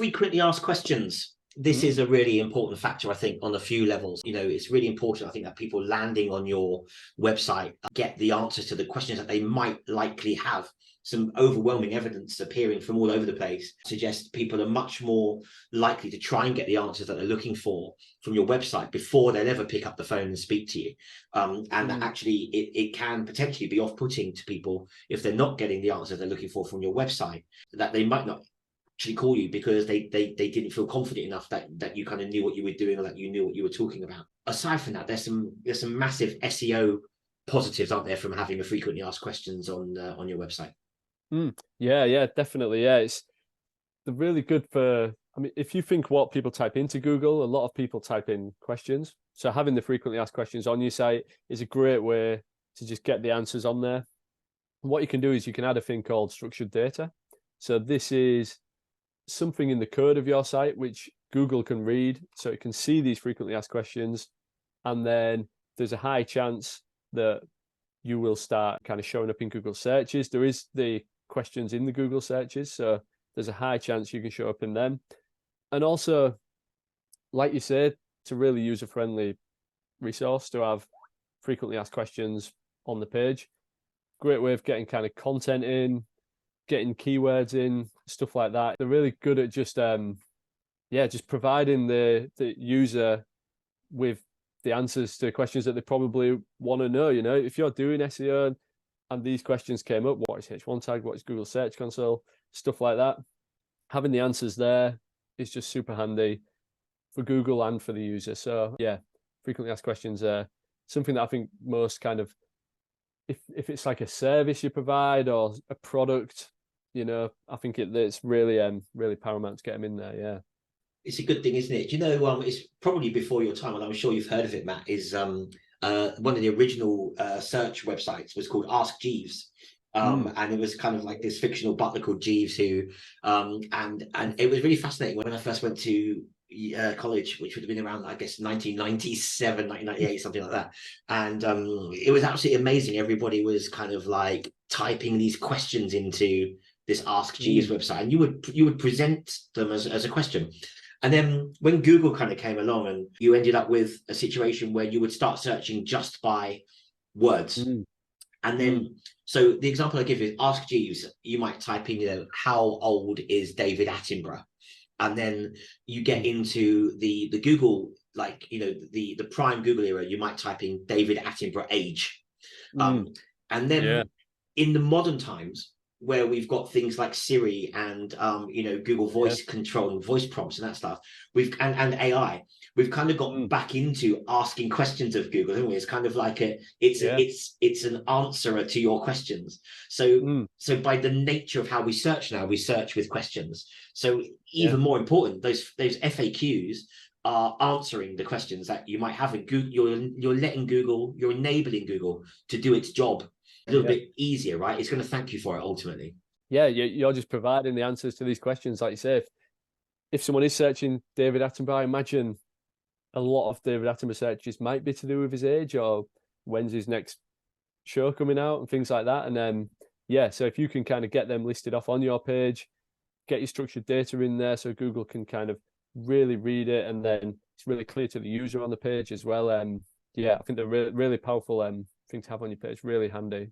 frequently asked questions. This is a really important factor, I think, on a few levels. It's really important, I think, that people landing on your website get the answers to the questions that they might likely have. Some overwhelming evidence appearing from all over the place suggests people are much more likely to try and get the answers that they're looking for from your website before they'll ever pick up the phone and speak to you. And actually, it can potentially be off-putting to people if they're not getting the answers they're looking for from your website, that they might not actually call you because they didn't feel confident enough that you kind of knew what you were doing or that you knew what you were talking about. Aside from that, there's some massive SEO positives, aren't there, from having a frequently asked questions on your website? Yeah, definitely. Yeah, they're really good for, I mean, if you think what people type into Google, a lot of people type in questions. So having the frequently asked questions on your site is a great way to just get the answers on there. And what you can do is you can add a thing called structured data. So this is something in the code of your site which Google can read, so it can see these frequently asked questions, and then there's a high chance that you will start kind of showing up in Google searches. There is the questions in the Google searches, so there's a high chance you can show up in them. And also, like you said, it's a really user-friendly resource to have frequently asked questions on the page. Great way of getting kind of content in, getting keywords in, stuff like that. They're really good at just providing the user with the answers to questions that they probably want to know. If you're doing SEO and these questions came up, what is H1 tag, what is Google Search Console, stuff like that, having the answers there is just super handy for Google and for the user. So yeah, frequently asked questions are something that I think most kind of, if it's like a service you provide or a product, I think it's really really paramount to get them in there. Yeah, it's a good thing, isn't it? It's probably before your time, and I'm sure you've heard of it, Matt. Is one of the original search websites was called Ask Jeeves. And it was kind of like this fictional butler called Jeeves who and it was really fascinating when I first went to college, which would have been around, I guess, 1997, 1998, something like that. And it was absolutely amazing. Everybody was kind of like typing these questions into this Ask Jeeves website, and you would present them as a question. And then when Google kind of came along, and you ended up with a situation where you would start searching just by words. And then, so the example I give is Ask Jeeves. You might type in, how old is David Attenborough? And then you get into the Google, like, the prime Google era, you might type in David Attenborough age. And then in the modern times, where we've got things like Siri and Google Voice control and voice prompts and that stuff, and AI, we've kind of got back into asking questions of Google, haven't we? It's kind of like it's an answerer to your questions. So by the nature of how we search now, we search with questions. So even more important, those FAQs are answering the questions that you might have in Google. You're enabling Google to do its job a little bit easier, right? It's going to thank you for it ultimately. Yeah, you're just providing the answers to these questions. Like you say, if someone is searching David Attenborough, I imagine a lot of David Attenborough searches might be to do with his age or when's his next show coming out and things like that. And then, so if you can kind of get them listed off on your page, get your structured data in there so Google can kind of really read it, and then it's really clear to the user on the page as well. I think they're really powerful thing to have on your page, really handy.